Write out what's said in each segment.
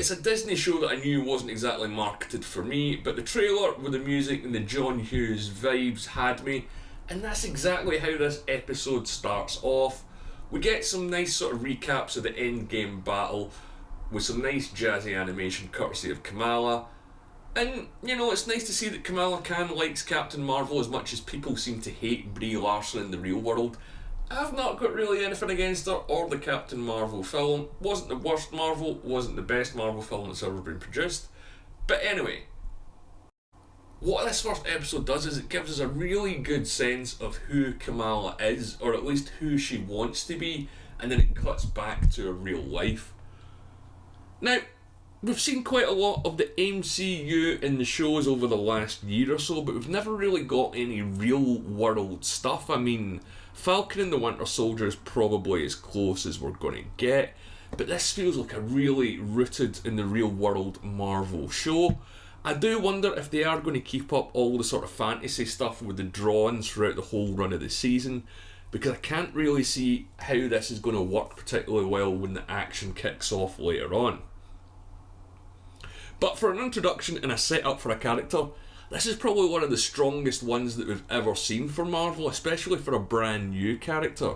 It's a Disney show that I knew wasn't exactly marketed for me, but the trailer with the music and the John Hughes vibes had me, and that's exactly how this episode starts off. We get some nice sort of recaps of the endgame battle with some nice jazzy animation courtesy of Kamala. And, you know, it's nice to see that Kamala Khan likes Captain Marvel as much as people seem to hate Brie Larson in the real world. I've not got really anything against her or the Captain Marvel film. Wasn't the worst Marvel, wasn't the best Marvel film that's ever been produced. But anyway, what this first episode does is it gives us a really good sense of who Kamala is, or at least who she wants to be, and then it cuts back to her real life. Now, we've seen quite a lot of the MCU in the shows over the last year or so, but we've never really got any real world stuff. I mean, Falcon and the Winter Soldier is probably as close as we're going to get, but this feels like a really rooted in the real world Marvel show. I do wonder if they are going to keep up all the sort of fantasy stuff with the drawings throughout the whole run of the season, because I can't really see how this is going to work particularly well when the action kicks off later on. But for an introduction and a setup for a character, this is probably one of the strongest ones that we've ever seen for Marvel, especially for a brand new character.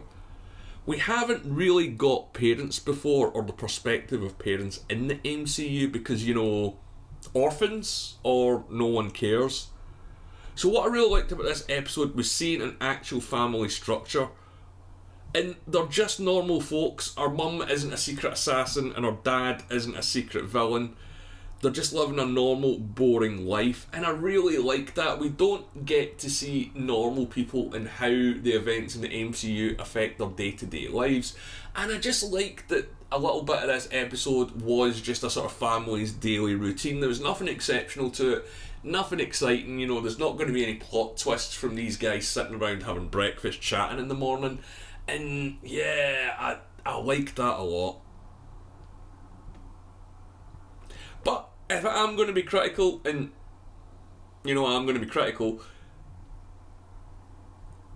We haven't really got parents before, or the perspective of parents in the MCU, because, you know, orphans or no one cares. So what I really liked about this episode was seeing an actual family structure. And they're just normal folks. Our mum isn't a secret assassin and our dad isn't a secret villain. They're just living a normal, boring life, and I really like that. We don't get to see normal people and how the events in the MCU affect their day-to-day lives, and I just like that a little bit of this episode was just a sort of family's daily routine. There was nothing exceptional to it, nothing exciting, you know, there's not going to be any plot twists from these guys sitting around having breakfast chatting in the morning, and yeah, I like that a lot. But if I am going to be critical, and you know I'm going to be critical,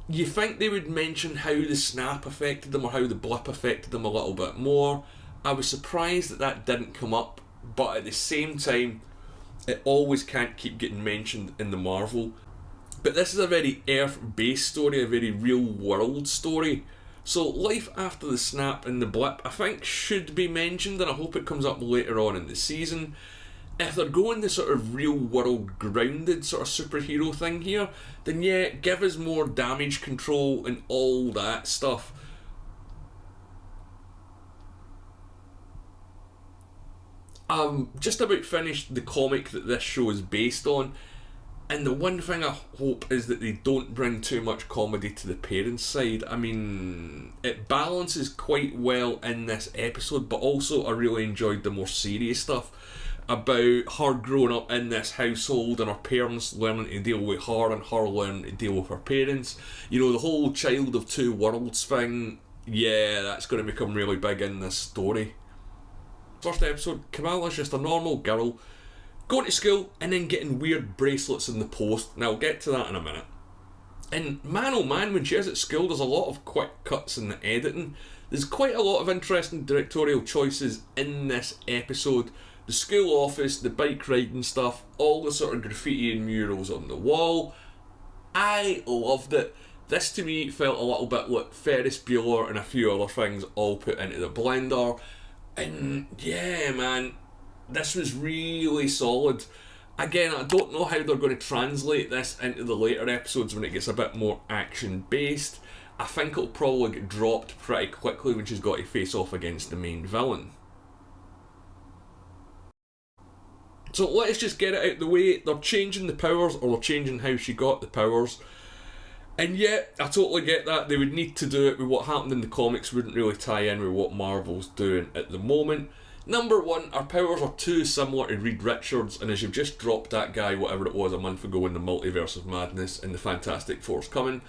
you think they would mention how the snap affected them or how the blip affected them a little bit more. I was surprised that that didn't come up, but at the same time, it always can't keep getting mentioned in the Marvel. But this is a very Earth-based story, a very real-world story. So life after the snap and the blip, I think, should be mentioned, and I hope it comes up later on in the season. If they're going the sort of real-world grounded sort of superhero thing here, then yeah, give us more damage control and all that stuff. Just about finished the comic that this show is based on, and the one thing I hope is that they don't bring too much comedy to the parents' side. I mean, it balances quite well in this episode, but also I really enjoyed the more serious stuff about her growing up in this household and her parents learning to deal with her and her learning to deal with her parents. You know, the whole child of two worlds thing, yeah, that's going to become really big in this story. First episode, Kamala's just a normal girl going to school and then getting weird bracelets in the post. Now I'll get to that in a minute. And man oh man, when she is at school, there's a lot of quick cuts in the editing. There's quite a lot of interesting directorial choices in this episode. The school office, the bike riding stuff, all the sort of graffiti and murals on the wall. I loved it. This to me felt a little bit like Ferris Bueller and a few other things all put into the blender. And yeah, man, this was really solid. Again, I don't know how they're going to translate this into the later episodes when it gets a bit more action based. I think it'll probably get dropped pretty quickly when she's got to face off against the main villain. So let's just get it out the way. They're changing the powers, or they're changing how she got the powers. And yeah, I totally get that. They would need to do it with what happened in the comics, wouldn't really tie in with what Marvel's doing at the moment. Number one, our powers are too similar to Reed Richards, and as you've just dropped that guy, whatever it was, a month ago in the Multiverse of Madness in the Fantastic Four's coming,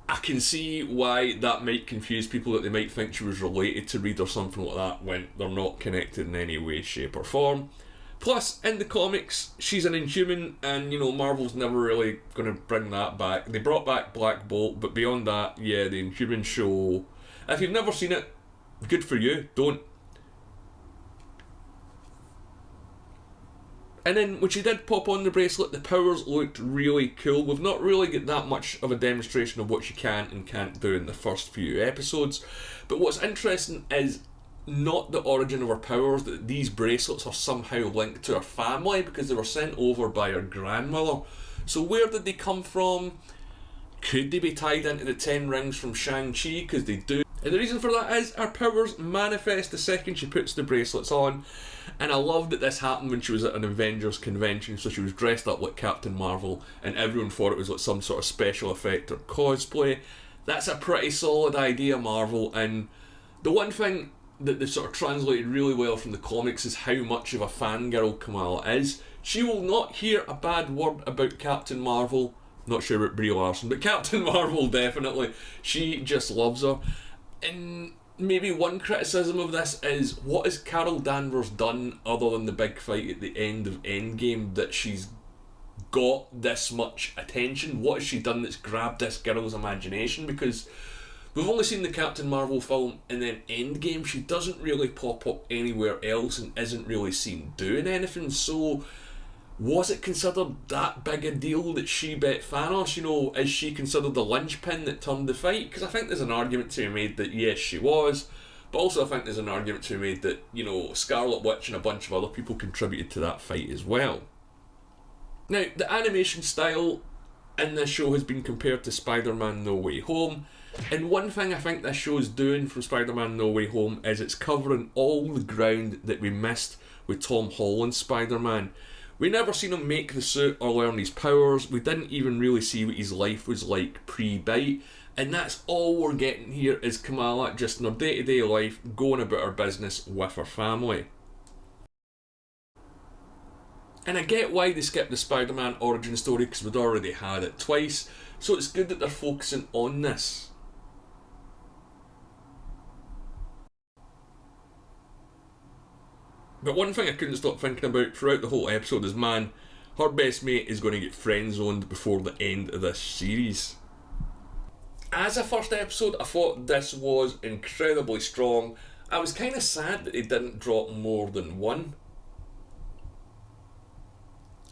I can see why that might confuse people, that they might think she was related to Reed or something like that when they're not connected in any way, shape or form. Plus, in the comics, she's an Inhuman, and, you know, Marvel's never really going to bring that back. They brought back Black Bolt, but beyond that, yeah, the Inhuman show, if you've never seen it, good for you, don't. And then when she did pop on the bracelet, the powers looked really cool. We've not really got that much of a demonstration of what she can and can't do in the first few episodes. But what's interesting is not the origin of her powers, that these bracelets are somehow linked to her family because they were sent over by her grandmother. So where did they come from? Could they be tied into the 10 rings from Shang-Chi? Because they do. And the reason for that is her powers manifest the second she puts the bracelets on. And I love that this happened when she was at an Avengers convention, so she was dressed up like Captain Marvel and everyone thought it was like some sort of special effect or cosplay. That's a pretty solid idea, Marvel. And the one thing that they sort of translated really well from the comics is how much of a fangirl Kamala is. She will not hear a bad word about Captain Marvel. Not sure about Brie Larson, but Captain Marvel definitely. She just loves her. And maybe one criticism of this is, what has Carol Danvers done other than the big fight at the end of Endgame that she's got this much attention? What has she done that's grabbed this girl's imagination? Because we've only seen the Captain Marvel film and then Endgame. She doesn't really pop up anywhere else and isn't really seen doing anything. So was it considered that big a deal that she bet Thanos? You know, is she considered the linchpin that turned the fight? Because I think there's an argument to be made that yes, she was, but also I think there's an argument to be made that, you know, Scarlet Witch and a bunch of other people contributed to that fight as well. Now, the animation style in this show has been compared to Spider-Man No Way Home, and one thing I think this show is doing from Spider-Man No Way Home is it's covering all the ground that we missed with Tom Holland's Spider-Man. We never seen him make the suit or learn his powers. We didn't even really see what his life was like pre-bite. And that's all we're getting here is Kamala just in her day-to-day life going about her business with her family. And I get why they skipped the Spider-Man origin story because we'd already had it twice. So it's good that they're focusing on this. But one thing I couldn't stop thinking about throughout the whole episode is, man, her best mate is going to get friend-zoned before the end of this series. As a first episode, I thought this was incredibly strong. I was kind of sad that they didn't drop more than one.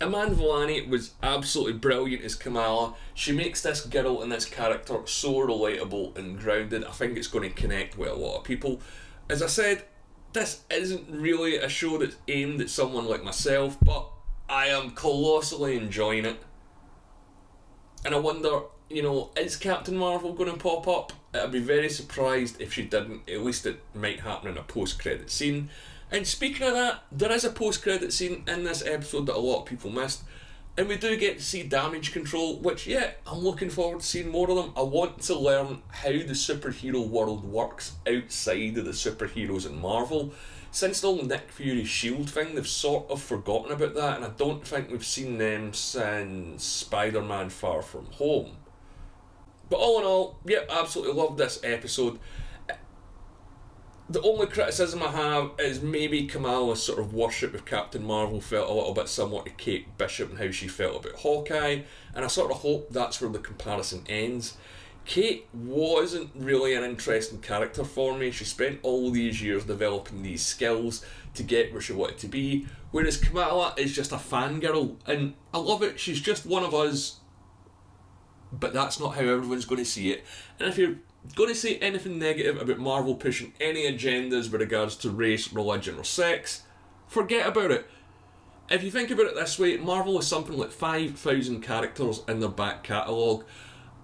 Iman Vellani was absolutely brilliant as Kamala. She makes this girl and this character so relatable and grounded. I think it's going to connect with a lot of people. As I said, this isn't really a show that's aimed at someone like myself, but I am colossally enjoying it. And I wonder, you know, is Captain Marvel going to pop up? I'd be very surprised if she didn't. At least it might happen in a post-credit scene. And speaking of that, there is a post-credit scene in this episode that a lot of people missed. And we do get to see damage control, which, yeah, I'm looking forward to seeing more of them. I want to learn how the superhero world works outside of the superheroes in Marvel. Since the whole Nick Fury SHIELD thing, they've sort of forgotten about that, and I don't think we've seen them since Spider-Man Far From Home. But all in all, yep, absolutely loved this episode. The only criticism I have is maybe Kamala's sort of worship of Captain Marvel felt a little bit similar to Kate Bishop and how she felt about Hawkeye, and I sort of hope that's where the comparison ends. Kate wasn't really an interesting character for me. She spent all these years developing these skills to get where she wanted to be, whereas Kamala is just a fangirl, and I love it. She's just one of us, but that's not how everyone's going to see it. And if you're going to say anything negative about Marvel pushing any agendas with regards to race, religion or sex, forget about it. If you think about it this way, Marvel has something like 5,000 characters in their back catalogue,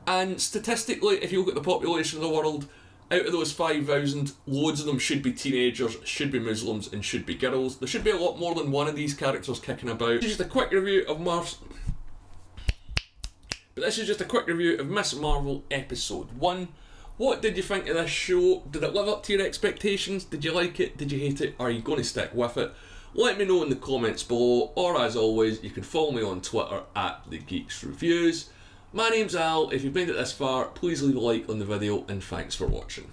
and statistically, if you look at the population of the world, out of those 5,000, loads of them should be teenagers, should be Muslims and should be girls. There should be a lot more than one of these characters kicking about. This is just a quick review of Miss Marvel Episode 1. What did you think of this show? Did it live up to your expectations? Did you like it? Did you hate it? Are you going to stick with it? Let me know in the comments below, or as always, you can follow me on Twitter at The Geeks Reviews. My name's Al. If you've made it this far, please leave a like on the video, and thanks for watching.